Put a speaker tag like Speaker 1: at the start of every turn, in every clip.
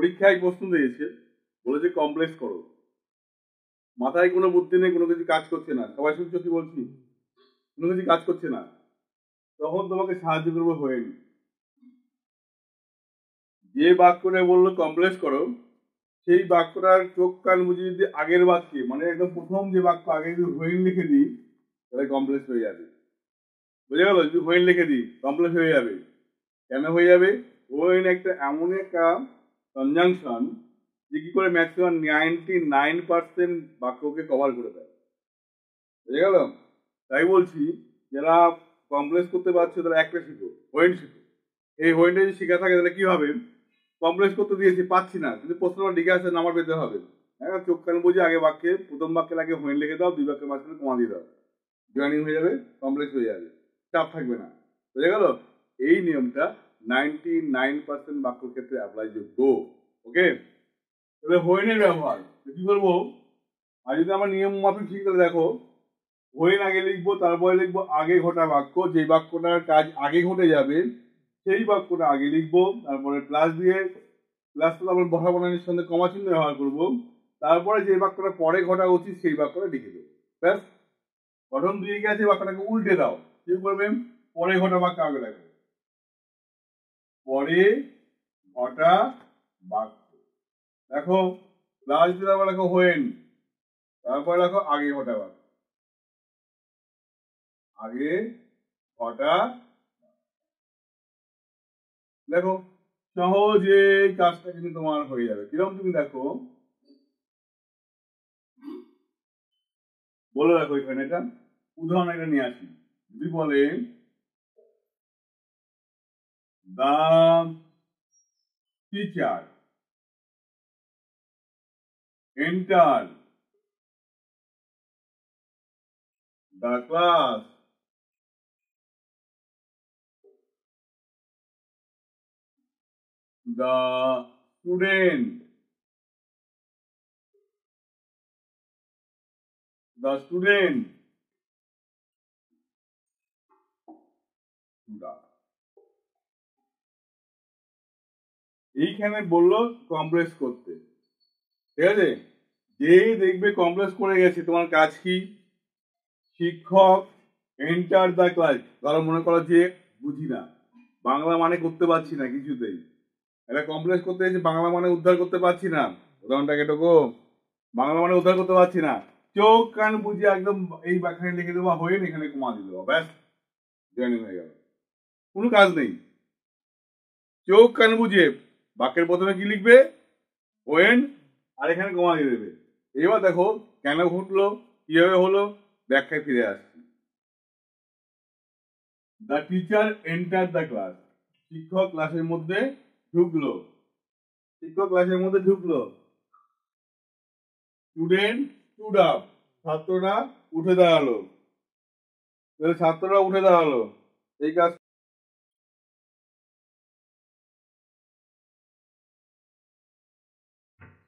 Speaker 1: পরীক্ষায় প্রশ্ন দিয়েছে, বলেছে কমপ্লেক্স করো, মাথায় কোনো বুদ্ধি নেই, কোনো কিছু কাজ করছে না, সবাই শুনছো কি বলছি, কোনো কিছু কাজ করছে না, তখন তোমাকে সাহায্য করবো হয়ে নি। যে বাক্যটা বললো কমপ্লেক্স করো, সেই বাক্যটার চোখ কান বুঝে যদি আগের বাক্যে মানে একদম প্রথম যে বাক্য আগে যদি হোয়েন লিখে দিই তাহলে কমপ্লেক্স হয়ে যাবে। বুঝে গেল? যদি হোয়েন লিখে দিই কমপ্লেক্স হয়ে যাবে। কেন হয়ে যাবে? হোয়েন একটা এমন একটা কনজাংশন যে কি করে ম্যাক্সিমাম 99% বাক্যকে কভার করে দেয়। বুঝে গেল? তাই বলছি যারা কমপ্লেক্স করতে পারছো তারা একটা শিখো, হোয়েন শিখো। এই হোয়েনটা যদি শেখা থাকে তাহলে কি হবে? কমপ্লেক্স করতে দিয়েছি পাচ্ছি না, কিন্তু প্রশ্নটা লিখে আসে নাম্বার পেতে হবে। হ্যাঁ, চোখ কান বুঝে আগে বাক্যে প্রথম বাক্যের আগে হোয়েন লিখে দাও, দুই বাক্যের মাঝখানে কমা দিয়ে দাও, জয়েনিং হয়ে যাবে, কমপ্লেক্স হয়ে যাবে, চাপ থাকবে না। বুঝে গেল? এই নিয়মটা 99% বাক্যের ক্ষেত্রে অ্যাপ্লাই যোগ্য। ওকে, তাহলে হোয়েনের ব্যবহার কি করবো? আর যদি আমার নিয়ম মাফিক ঠিক তাহলে দেখো, হোয়েন আগে লিখবো, তারপরে লিখবো আগে ঘটা বাক্য, যে বাক্যটার কাজ আগে ঘটে যাবে সেই বাক্যটা আগে লিখবো, তারপরে প্লাস দিয়ে প্লাস তো আমরা বসা বানানোর সঙ্গে কমা চিহ্ন ব্যবহার করবো, তারপরে যে বাক্যটা পরে ঘটা উচিত সেই বাক্যটা লিখে দেবো। ব্যাস, গঠন দিয়ে গেছে, বাক্যটাকে উল্টে দাও। কি করবেন? পরে ঘটা বাক্য আগে রাখবে, পরে ঘটা বাক্য দেখো, প্লাস দিয়ে তারপর লেখো হোয়েন, তারপরে লেখো আগে ঘটা বাক্য, আগে ঘটা। দেখো সহজে কাজটা কিন্তু তোমার হয়ে যাবে। কিরকম তুমি দেখো, বলে রাখো এখানে এটা উদাহরণ একটা নিয়ে আসি। যদি বলে the teacher enter the class, the student এইখানে বললো কমপ্লেক্স করতে, ঠিক আছে? যেই দেখবে কমপ্লেক্স করে গেছে, তোমার কাজ কি? শিক্ষক এন্টার দ্য ক্লাস, ধরো মনে করো যে বুঝি না, বাংলা মানে করতে পারছি না কিছুতেই, এটা কমপ্লেক্স করতে গেছে, বাংলা মানে উদ্ধার করতে পারছি না, উদাহরণটাকে টোকো, বাংলা মানে উদ্ধার করতে পারছি না, চোখ কান বুঝে একদম এই বাক্যে লিখে দেবো হোয়েন, এখানে কমা দিয়ে দেবো, ব্যাস জয়েনিং হয়ে গেল, কোনো কাজ নেই। চোখ কান বুঝে বাক্যের প্রথমে কি লিখবে? হোয়েন, আর এখানে কমা দিয়ে দেবে। এবার দেখো কেন ঘটলো, কিভাবে হলো, ব্যাখ্যায় ফিরে আসছি। The teacher enter the class, শিক্ষক ক্লাসের মধ্যে ঢুকলো, শিক্ষক ক্লাসের মধ্যে ঢুকলো। স্টুডেন্ট স্টুড আপ, ছাত্ররা উঠে দাঁড়ালো, ছাত্ররা উঠে দাঁড়ালো, এই কাজ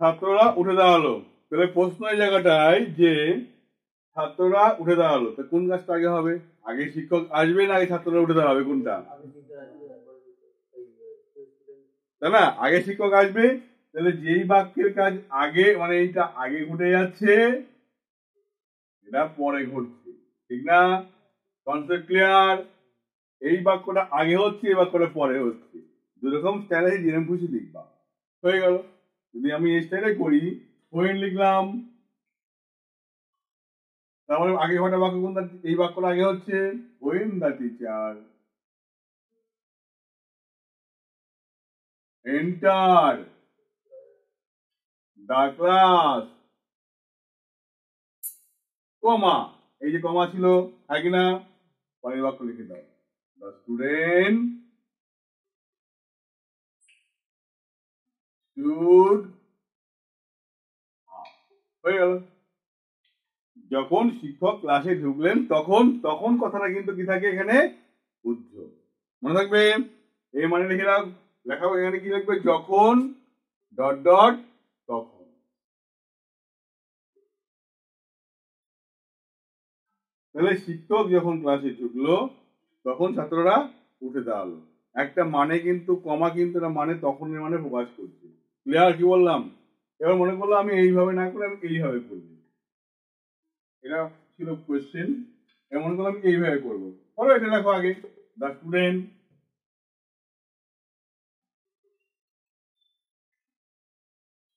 Speaker 1: ছাত্ররা উঠে দাঁড়ালো। তাহলে প্রশ্ন এই জায়গাটায় যে ছাত্ররা উঠে দাঁড়ালো, তো কোন কাজটা আগে হবে? আগে শিক্ষক আসবে না আগে ছাত্ররা উঠে দাঁড়াবে? কোনটা? তাই না? আগে শিক্ষক আসবে, তাহলে যেই বাক্যের কাজ আগে মানে এইটা আগে ঘটে যাচ্ছে, এটা পরে ঘটছে, ঠিক না? Concept clear? এই বাক্যটা আগে হচ্ছে, এই বাক্যটা পরে হচ্ছে, দুরকম স্টাইলে যেরকম খুশি লিখবা, হয়ে গেল। যদি আমি এই স্টাইলে করি, হোয়েন লিখলাম, তারপরে আগে ঘটা বাক্য কোনটা? এই বাক্যটা আগে হচ্ছে, when the teacher enter the class, comma, এই যে কমা ছিল আগে না, পরের বাক্য লিখে দাও, দ্য স্টুডেন্ট স্টুড আপ, হয়ে গেল। যখন শিক্ষক ক্লাসে ঢুকলেন তখন, তখন কথাটা কিন্তু কি থাকে এখানে? উজ্জ, মনে থাকবে। এই মানে লিখে দাও, লেখাও এখানে কি লিখবে? যখন ডট ডট তখন। তাহলে শিক্ষক যখন ক্লাসে ঢুকলো তখন ছাত্ররা উঠে দাঁড়ালো, একটা মানে কিন্তু কমা কিন্তু না মানে তখনের মানে প্রকাশ করছে, ক্লিয়ার কি বললাম? এবার মনে করলো আমি এইভাবে না করে আমি এইভাবে করবো, এটা ছিল কোয়েশ্চেন। এবার মনে করলো আমি এইভাবে করবো, করো এটা দেখো আগে। The student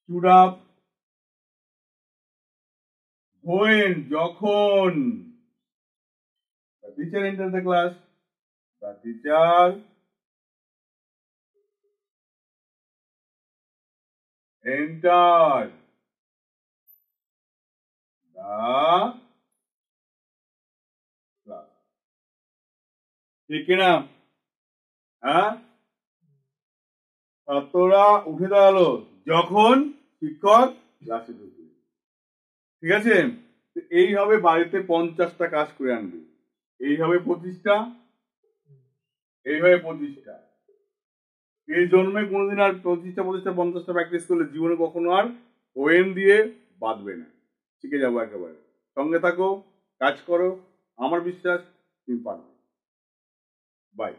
Speaker 1: stood up when, যখন, the teacher entered the class, the teacher entered the class, ঠিক না? হ্যাঁ, ছাত্ররা উঠে দাঁড়ালো যখন শিক্ষক ক্লাসে ঢুকবে। ঠিক আছে, এইভাবে বাড়িতে 50টা কাজ করে আনবে, এইভাবে 25টা, এইভাবে 25টা। এই জন্মে কোনোদিন আর 25টা 50টা প্র্যাকটিস করলে জীবনে কখনো আর ওয়েন দিয়ে বাঁধবে না, শিখে যাবো একেবারে। সঙ্গে থাকো, কাজ করো, আমার বিশ্বাস তুমি পারবে। বাই।